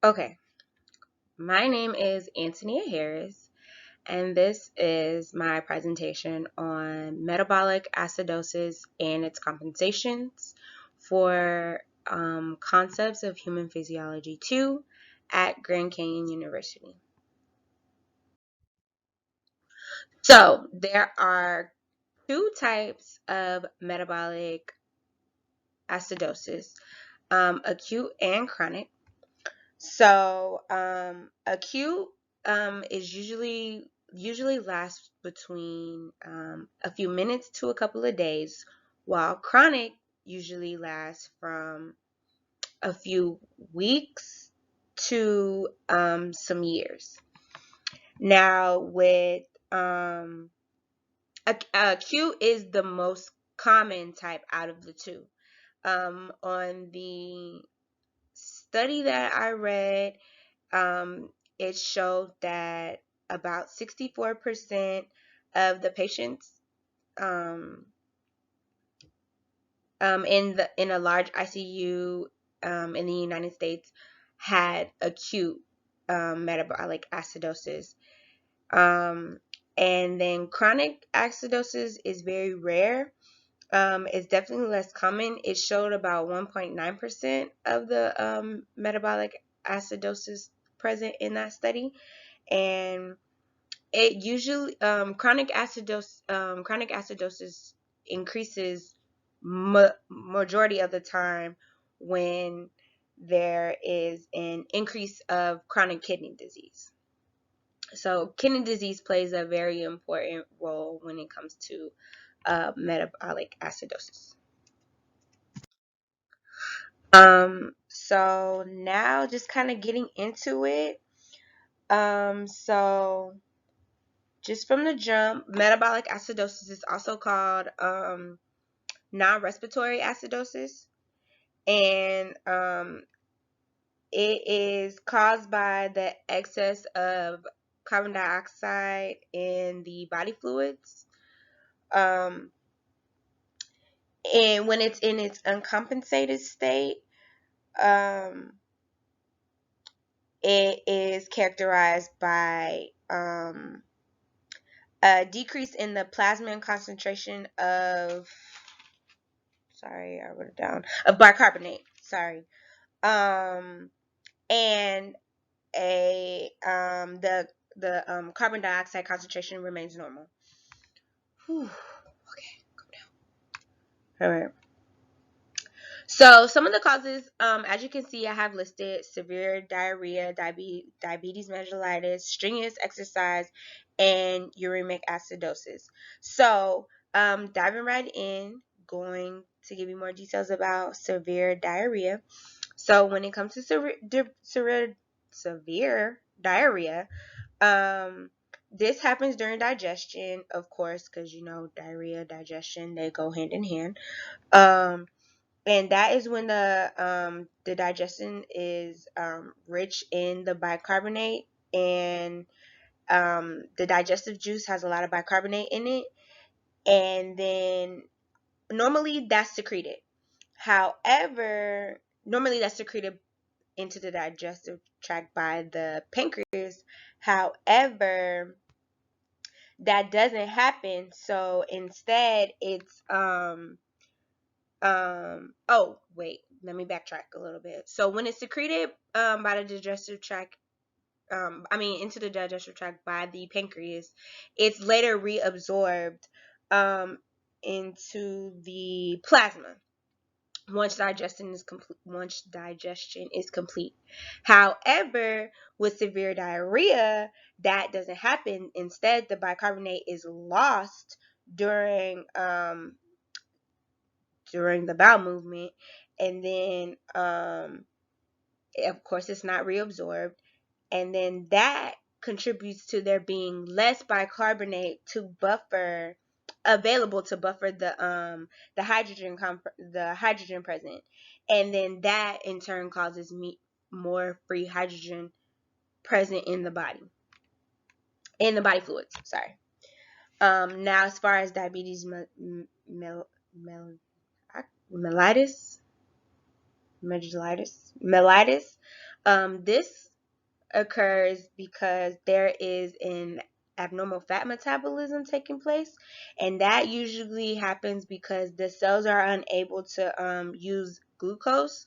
Okay, my name is Antonia Harris, and this is my presentation on metabolic acidosis and its compensations for concepts of human physiology 2 at Grand Canyon University. So, there are two types of metabolic acidosis, acute and chronic. So acute is usually lasts between a few minutes to a couple of days, while chronic usually lasts from a few weeks to some years. Now, with acute is the most common type out of the two. On the study that I read, it showed that about 64% of the patients um, in a large ICU in the United States had acute metabolic acidosis. Um, and then chronic acidosis is very rare. It's definitely less common. It showed about 1.9% of the metabolic acidosis present in that study, and it usually chronic acidosis increases majority of the time when there is an increase of chronic kidney disease. So kidney disease plays a very important role when it comes to metabolic acidosis. So now just kind of getting into it. So just from the jump, metabolic acidosis is also called non-respiratory acidosis, and it is caused by the excess of carbon dioxide in the body fluids. Um, and when it's in its uncompensated state, um, it is characterized by a decrease in the plasma concentration of, sorry, I wrote it down, of bicarbonate, sorry, and the carbon dioxide concentration remains normal. Whew. Okay, calm down. All right. So some of the causes, as you can see, I have listed severe diarrhea, diabetes mellitus, strenuous exercise, and uremic acidosis. So diving right in, going to give you more details about severe diarrhea. So when it comes to severe diarrhea, this happens during digestion, of course, because diarrhea, digestion, they go hand in hand. And that is when the digestion is rich in the bicarbonate, and the digestive juice has a lot of bicarbonate in it, and then normally that's secreted. However, normally that's secreted into the digestive tract by the pancreas. However, that doesn't happen. So instead, it's oh wait, let me backtrack a little bit. So when it's secreted by the digestive tract, into the digestive tract by the pancreas, it's later reabsorbed into the plasma once digestion is complete. However, with severe diarrhea, that doesn't happen. Instead, the bicarbonate is lost during the bowel movement, and then of course it's not reabsorbed, and then that contributes to there being less bicarbonate to buffer available to buffer the hydrogen present, and then that in turn causes more free hydrogen present in the body fluids. Sorry. Now, as far as diabetes mellitus, mellitus. This occurs because there is an abnormal fat metabolism taking place, and that usually happens because the cells are unable to use glucose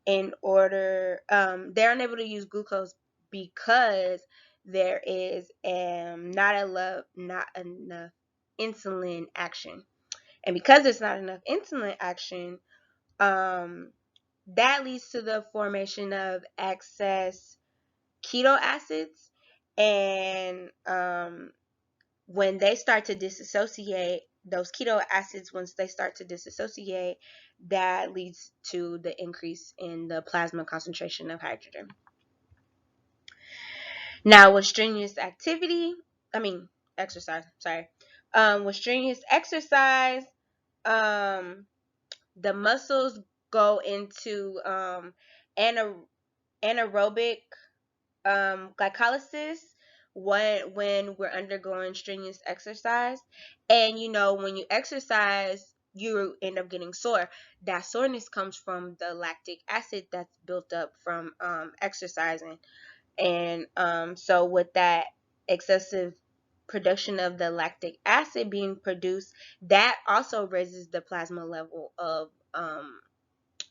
in order they're unable to use glucose because there is not enough insulin action. And because there's not enough insulin action, um that leads to the formation of excess keto acids. And when they start to disassociate, those keto acids, once they start to disassociate, that leads to the increase in the plasma concentration of hydrogen. Now, with strenuous activity, I mean, exercise, sorry. With strenuous exercise, um, the muscles go into anaerobic glycolysis when we're undergoing strenuous exercise. And when you exercise, you end up getting sore. That soreness comes from the lactic acid that's built up from exercising. And so with that excessive production of the lactic acid being produced, that also raises the plasma level of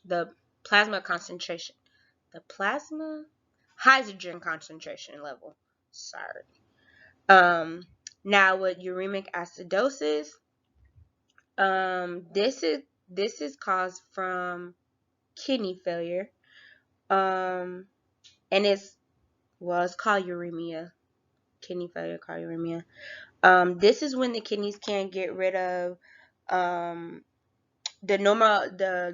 the plasma concentration, the plasma hydrogen concentration level. Sorry. Um, Now with uremic acidosis, this is caused from kidney failure. And it's called uremia. Kidney failure called uremia. This is when the kidneys can't get rid of um the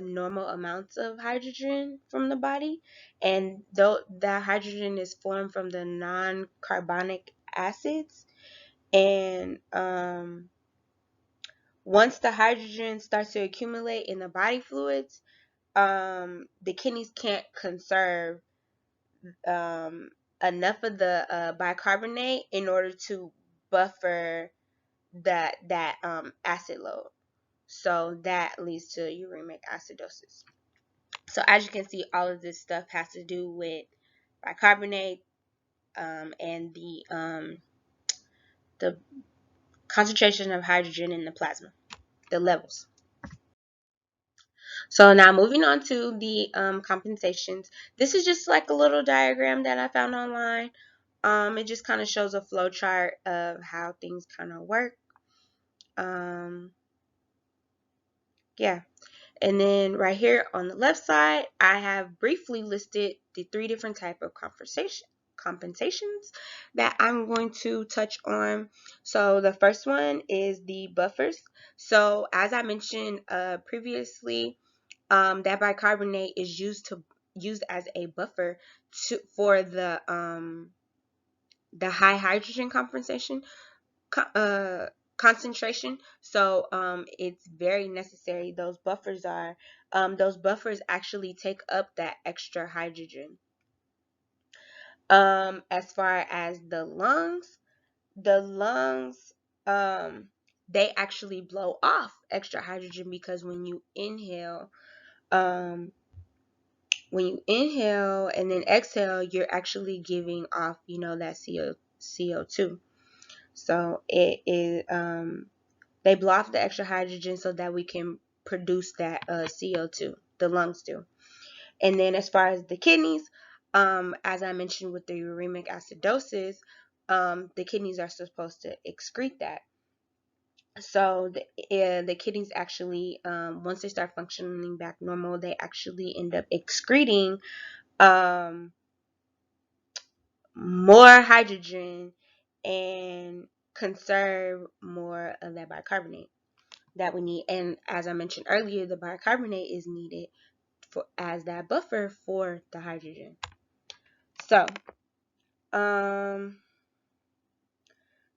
normal amounts of hydrogen from the body. And though that hydrogen is formed from the non-carbonic acids. And once the hydrogen starts to accumulate in the body fluids, the kidneys can't conserve um, enough of the bicarbonate in order to buffer that acid load. So that leads to uremic acidosis. So as you can see, all of this stuff has to do with bicarbonate, and the concentration of hydrogen in the plasma, the levels. So now moving on to the compensations. This is just like a little diagram that I found online. It just kind of shows a flow chart of how things kind of work. Yeah. And then right here on the left side, I have briefly listed the three different type of compensations that I'm going to touch on. So the first one is the buffers. So as I mentioned previously, that bicarbonate is used as a buffer for the high hydrogen uh, concentration. So it's very necessary. Those buffers actually take up that extra hydrogen. As far as the lungs, um, they actually blow off extra hydrogen because um, when you inhale and then exhale, you're actually giving off, that CO2. So they blow off the extra hydrogen so that we can produce that CO2. The lungs do. And then as far as the kidneys, as I mentioned with the uremic acidosis, the kidneys are supposed to excrete that. So the kidneys actually, once they start functioning back normal, they actually end up excreting um, more hydrogen and conserve more of that bicarbonate that we need. And as I mentioned earlier, the bicarbonate is needed as that buffer for the hydrogen. So, um,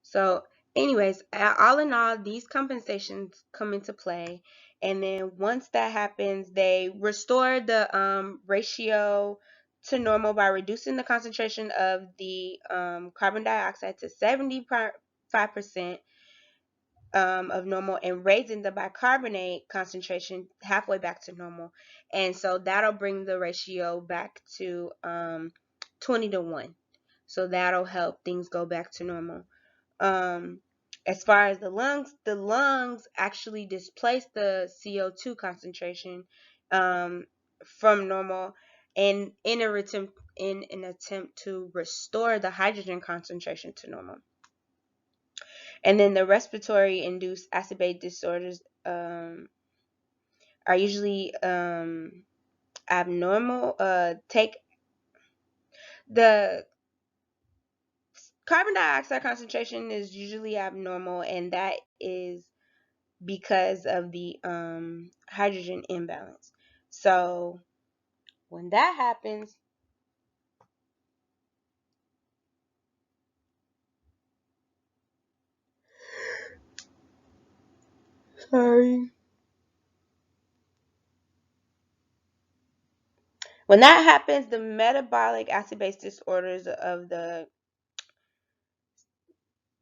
so anyways, all in all, these compensations come into play. And then once that happens, they restore the ratio to normal by reducing the concentration of the carbon dioxide to 75%. of normal and raising the bicarbonate concentration halfway back to normal. And so that'll bring the ratio back to 20 to 1. So that'll help things go back to normal. Um, as far as the lungs actually displace the CO2 concentration from normal, and in an attempt to restore the hydrogen concentration to normal. And then the respiratory induced acid-base disorders are usually abnormal. Take the carbon dioxide concentration is usually abnormal, and that is because of the hydrogen imbalance. So when that happens, sorry. When that happens, the metabolic acid-base disorders of the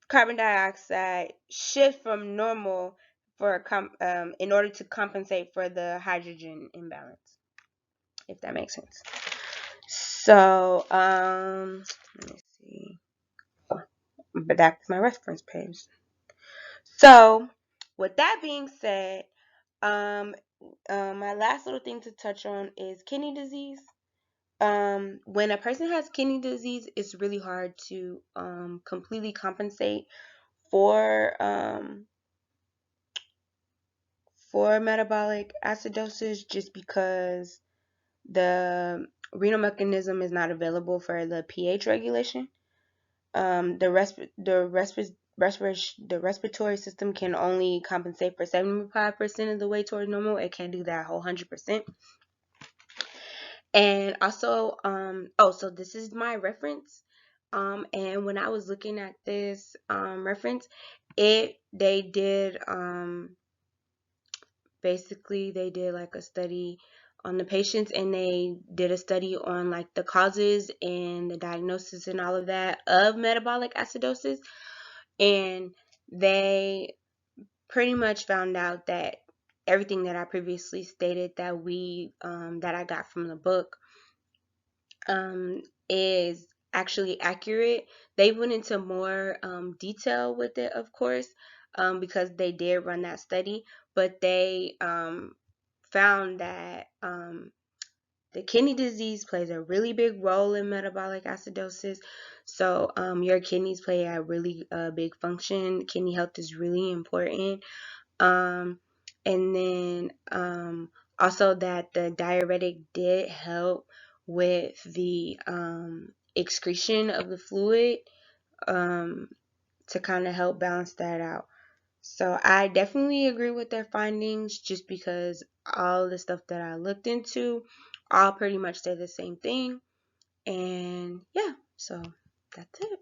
carbon dioxide shift from normal in order to compensate for the hydrogen imbalance, if that makes sense. So let me see. Oh, but that's my reference page. So with that being said, um, my last little thing to touch on is kidney disease. When a person has kidney disease, it's really hard to completely compensate for metabolic acidosis, just because the renal mechanism is not available for the pH regulation. The respiratory system can only compensate for 75% of the way toward normal. It can't do that whole 100%. And also, so this is my reference. And when I was looking at this reference, they did basically they did like a study on the patients, and they did a study on like the causes and the diagnosis and all of that of metabolic acidosis, and they pretty much found out that everything that I previously stated that I got from the book is actually accurate. They went into more detail with it, of course, because they did run that study, but they found that the kidney disease plays a really big role in metabolic acidosis. So your kidneys play a really big function. Kidney health is really important. Um, and then also that the diuretic did help with the excretion of the fluid to kind of help balance that out. So I definitely agree with their findings, just because all the stuff that I looked into all pretty much say the same thing. And yeah, so that's it.